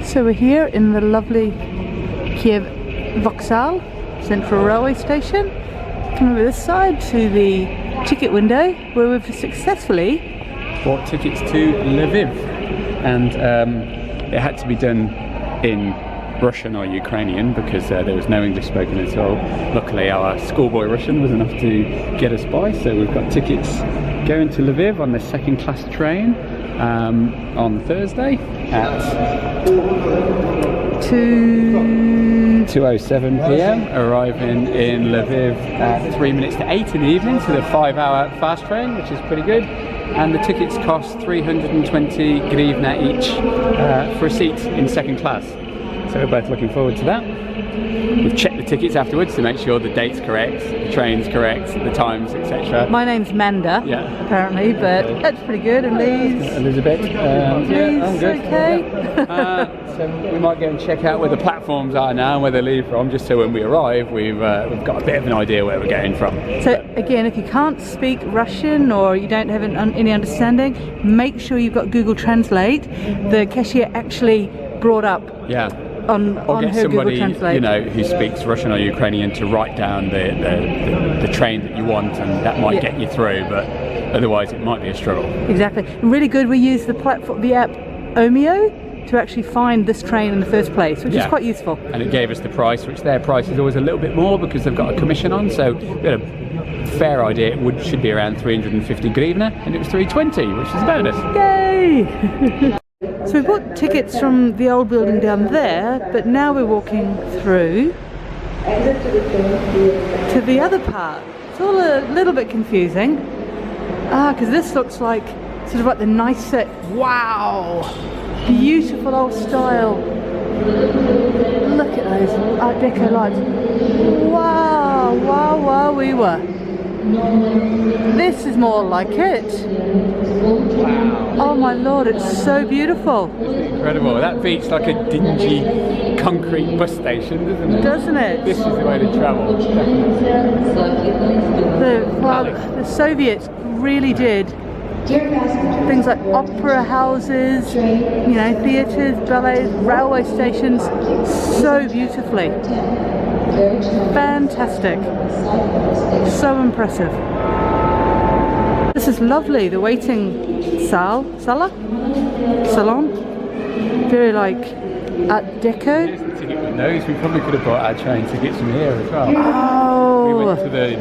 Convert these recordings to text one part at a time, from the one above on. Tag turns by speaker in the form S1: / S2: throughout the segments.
S1: So we're here in the lovely Kiev Vokzal, Central Railway Station. Come over this side to the ticket window where we've successfully
S2: bought tickets to Lviv, and it had to be done in Russian or Ukrainian because there was no English spoken at all. Luckily our schoolboy Russian was enough to get us by, so we've got tickets going to Lviv on the second class train on Thursday at 2:07 p.m, arriving in Lviv at 3 minutes to 8 in the evening, so the 5-hour fast train, which is pretty good. And the tickets cost 320 hryvnia each for a seat in second class. So we're both looking forward to that. We've checked the tickets afterwards to make sure the date's correct, the train's correct, the times, etc.
S1: My name's Manda, apparently, but that's pretty good. And Lee's
S2: Elizabeth. Yeah, I'm good.
S1: Okay.
S2: So we might go and check out where the platforms are now and where they leave from, just so when we arrive we've got a bit of an idea where we're going from.
S1: So again, if you can't speak Russian or you don't have any understanding, make sure you've got Google Translate. The cashier actually brought up on
S2: get
S1: her
S2: somebody,
S1: Google Translate,
S2: you know, who speaks Russian or Ukrainian to write down the train that you want, and that might get you through, but otherwise it might be a struggle.
S1: Exactly. Really good. We use the platform, the app Omeo, to actually find this train in the first place, which is quite useful.
S2: And it gave us the price, which their price is always a little bit more because they've got a commission on, so we had a fair idea it should be around 350 hryvnia, and it was 320, which is a bonus.
S1: Yay! So we bought tickets from the old building down there, but now we're walking through to the other part. It's all a little bit confusing. Because this looks like sort of like the nicer, wow, beautiful old style. Look at those Art Deco lights. Wow, wow, wow, we were. This is more like it.
S2: Wow.
S1: Oh my lord, it's so beautiful.
S2: Incredible. That beats like a dingy concrete bus station, doesn't it?
S1: Doesn't it?
S2: This is the way to travel.
S1: The Soviets really did things like opera houses, you know, theatres, ballets, railway stations, so beautifully. Fantastic. So impressive. This is lovely, the waiting salon? Very like Art Deco.
S2: Ticket windows. We probably could have bought our train tickets from here as well.
S1: Oh!
S2: We went to the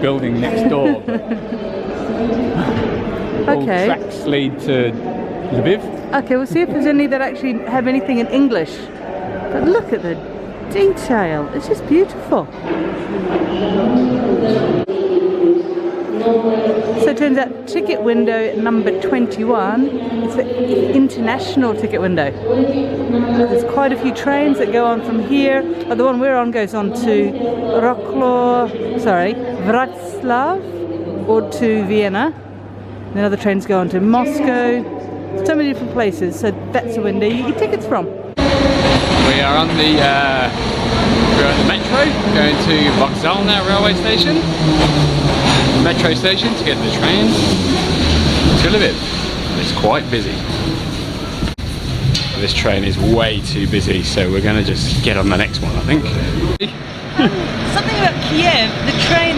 S2: building next door.
S1: Okay.
S2: All tracks lead to Lviv.
S1: Okay, we'll see if there's any that actually have anything in English. But look at the detail, it's just beautiful. So it turns out ticket window number 21 is the international ticket window. There's quite a few trains that go on from here. The one we're on goes on to Wrocław or to Vienna. Then other trains go on to Moscow. So many different places. So that's the window you get tickets from.
S2: We are on the metro, going to Vokzal now, railway station. Metro station to get the train to Lviv. It's quite busy. This train is way too busy, so we're going to just get on the next one, I think.
S1: Something about Kiev,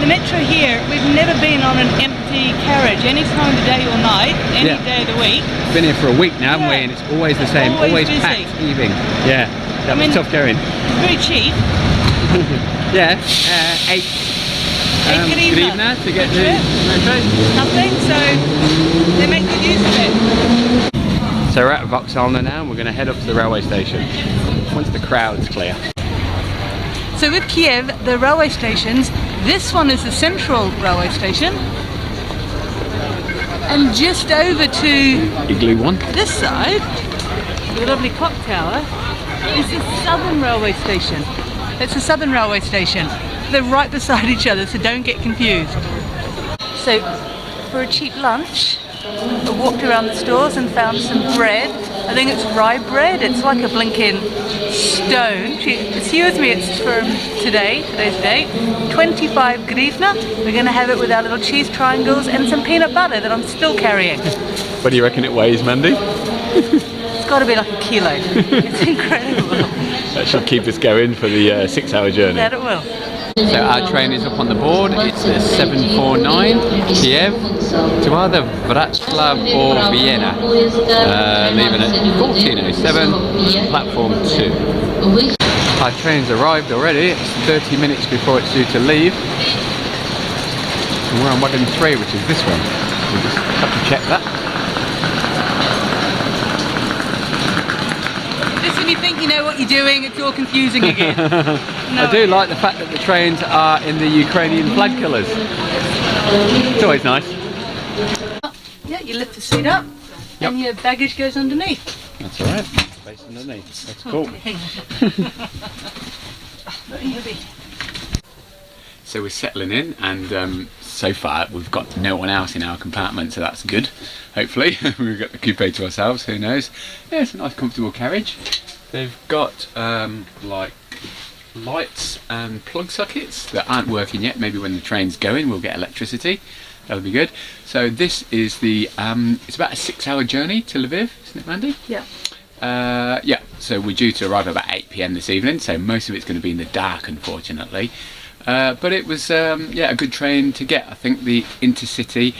S1: the metro here, we've never been on an empty carriage, any time of the day or night, any day of the week.
S2: Been here for a week now, haven't we? And it's always the same, always packed evening. Yeah, that was tough going.
S1: It's very cheap.
S2: Yeah, 8 hryvnia to get to metro.
S1: Nothing, so they make good use of it.
S2: So we're at Vokzal now, and we're going to head up to the railway station once the crowd's clear.
S1: So with Kiev, the railway stations, this one is the central railway station. And just over to
S2: Igloo one.
S1: This side, the lovely clock tower, is the southern railway station. It's the southern railway station. They're right beside each other, so don't get confused. So for a cheap lunch, I walked around the stores and found some bread. I think it's rye bread. It's like a blinking stone. Excuse me, it's from today's date. 25 hryvnia. We're going to have it with our little cheese triangles and some peanut butter that I'm still carrying.
S2: What do you reckon it weighs, Mandy?
S1: It's got to be like a kilo. It's incredible.
S2: That should keep us going for the 6-hour journey.
S1: That it will.
S2: So our train is up on the board. It's the 749 Kiev to either Wrocław or Vienna, leaving at 14:07, platform 2. Our train's arrived already. It's 30 minutes before it's due to leave. And we're on wagon 3, which is this one. We'll just have to check that.
S1: Just when you think you know what you're doing, it's all confusing again.
S2: I do like the fact that the trains are in the Ukrainian flag colours. It's always nice.
S1: Yeah, you lift the seat up and your baggage goes underneath.
S2: That's alright. Space underneath. That's cool.
S1: Very heavy.
S2: So we're settling in, and so far we've got no one else in our compartment, so that's good. Hopefully we've got the coupe to ourselves. Who knows? Yeah, it's a nice, comfortable carriage. They've got like lights and plug sockets that aren't working yet. Maybe when the train's going, we'll get electricity. That'll be good. So this is the. It's about a 6-hour journey to Lviv, isn't it, Mandy?
S1: Yeah.
S2: Yeah. So we're due to arrive about 8 PM this evening. So most of it's going to be in the dark, unfortunately. But it was yeah, a good train to get. I think the Intercity,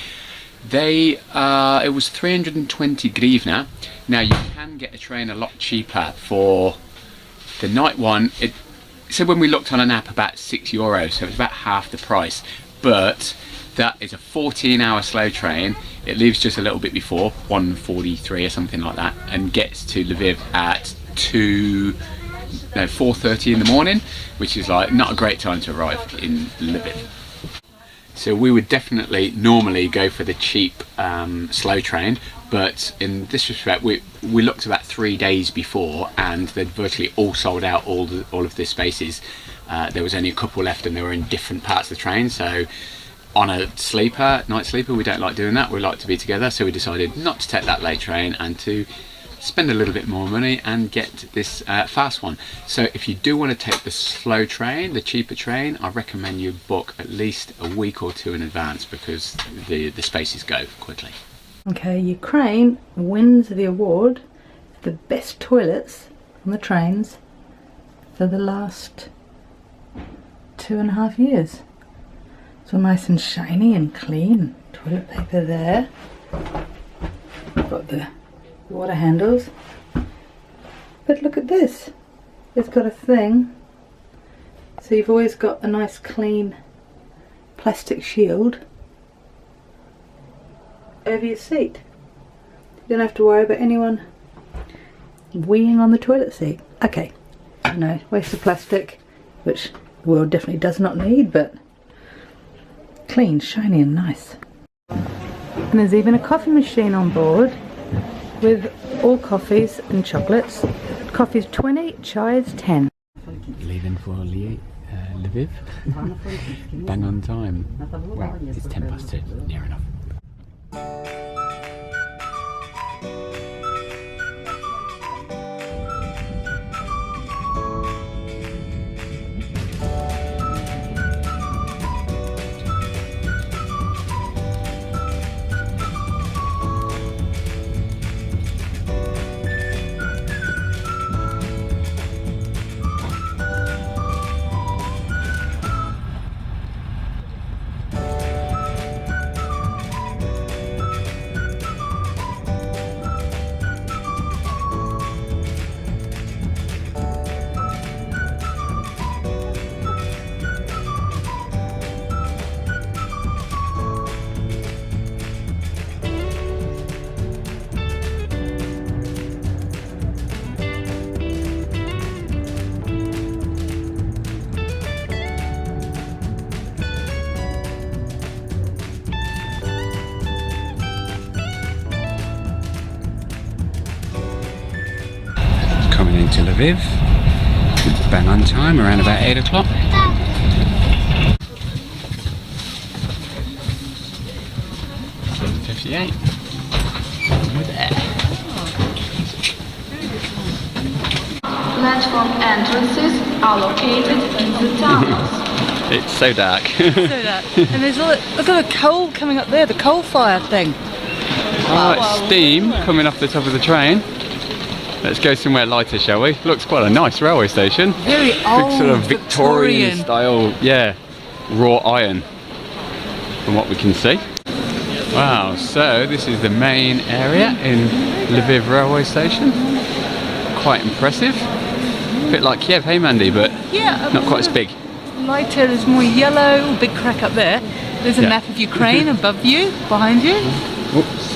S2: it was 320 hryvnia. Now you can get a train a lot cheaper for the night one. It said when we looked on an app about €6, so it's about half the price. But that is a 14-hour slow train. It leaves just a little bit before 1:43 or something like that, and gets to Lviv at 4:30 in the morning, which is like not a great time to arrive in Lviv. So we would definitely normally go for the cheap slow train, but in this respect we looked about 3 days before and they'd virtually all sold out all of the spaces. There was only a couple left and they were in different parts of the train. So on a night sleeper, we don't like doing that. We like to be together, so we decided not to take that late train and to spend a little bit more money and get this fast one. So if you do want to take the slow train, the cheaper train, I recommend you book at least a week or 2 in advance, because the spaces go quickly.
S1: Okay, Ukraine wins the award for the best toilets on the trains for the last 2.5 years. It's all nice and shiny and clean. Toilet paper there. Got the water handles. But look at this. It's got a thing. So you've always got a nice clean plastic shield over your seat. You don't have to worry about anyone weeing on the toilet seat. Okay, I know, waste of plastic, which the world definitely does not need, but clean, shiny and nice. And there's even a coffee machine on board with all coffees and chocolates. Coffee's 20, chai is 10.
S2: Leaving for Lviv. Bang on time. Well, it's 2:10, near enough. Coming into Lviv, bang on time, around about 8 o'clock. $7.58. We're there.
S3: Platform entrances are located in the tunnels.
S2: It's so dark.
S1: So that. And there's look at the coal coming up there, the coal fire thing.
S2: Oh, it's steam coming off the top of the train. Let's go somewhere lighter, shall we? Looks quite a nice railway station.
S1: Very old,
S2: sort of Victorian style, yeah, wrought iron, from what we can see. Wow, so this is the main area in Lviv railway station. Quite impressive. A bit like Kiev, hey Mandy, but
S1: yeah,
S2: not quite as big.
S1: Lighter, is more yellow. Big crack up there. There's a map of Ukraine above you, behind you.
S2: Whoops.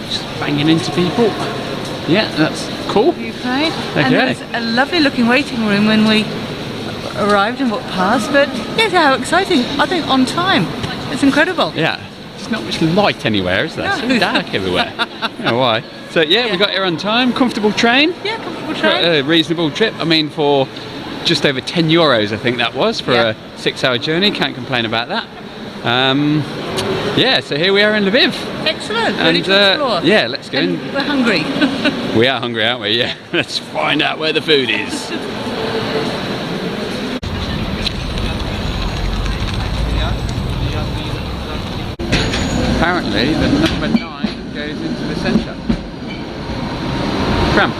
S2: Just banging into people. Yeah, that's cool.
S1: Ukraine.
S2: Okay.
S1: And there's a lovely looking waiting room when we arrived and walked past. But yeah, how exciting. I think on time. It's incredible.
S2: Yeah. There's not much light anywhere, is there?
S1: No.
S2: It's so dark everywhere. I don't know why. So yeah, we got here on time. Comfortable train.
S1: Yeah, comfortable train.
S2: A reasonable trip. I mean, for just over €10, I think that was, for a 6-hour journey. Can't complain about that. Yeah, so here we are in Lviv.
S1: Excellent. Ready to explore.
S2: Yeah, let's go.
S1: And we're hungry.
S2: We are hungry, aren't we? Yeah. Let's find out where the food is. Apparently, the number 9 goes into the centre. Tram.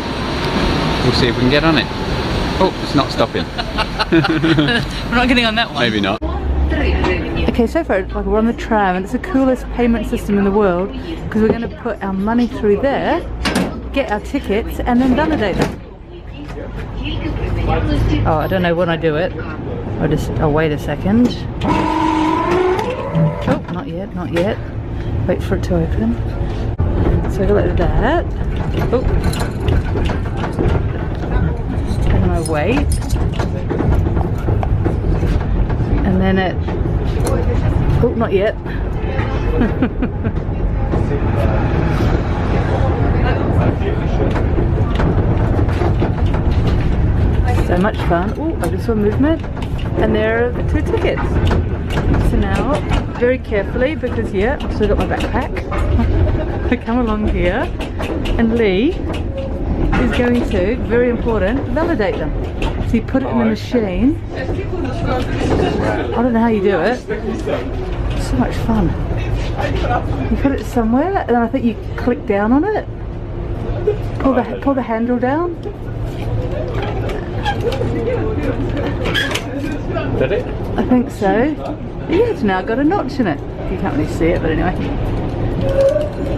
S2: We'll see if we can get on it. Oh, it's not stopping.
S1: We're not getting on that one.
S2: Maybe not.
S1: Okay, so far like we're on the tram and it's the coolest payment system in the world because we're going to put our money through there, get our tickets and then validate them. Oh, I don't know when I do it. I'll wait a second. Oh, not yet, not yet. Wait for it to open. So I go like that. Oh. Just turn my weight. And then it... Oh, not yet. So much fun. Oh, I just saw movement. And there are the 2 tickets. So now, very carefully, because I've still got my backpack. I come along here, and Lee is going to, very important, validate them. So you put it in the machine. I don't know how you do it. It's so much fun. You put it somewhere, and then I think you click down on it. Pull the handle down.
S2: Did it?
S1: I think so. Yeah, it's now got a notch in it. You can't really see it, but anyway.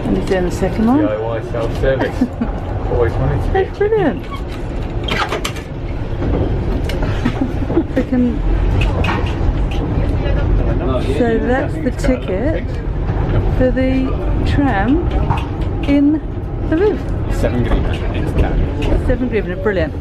S1: And he's doing the second one.
S2: DIY self-service. Always wanted to be.
S1: That's brilliant. We can... So that's the ticket for the tram in Lviv.
S2: 7 hryvnia.
S1: 7 hryvnia, brilliant.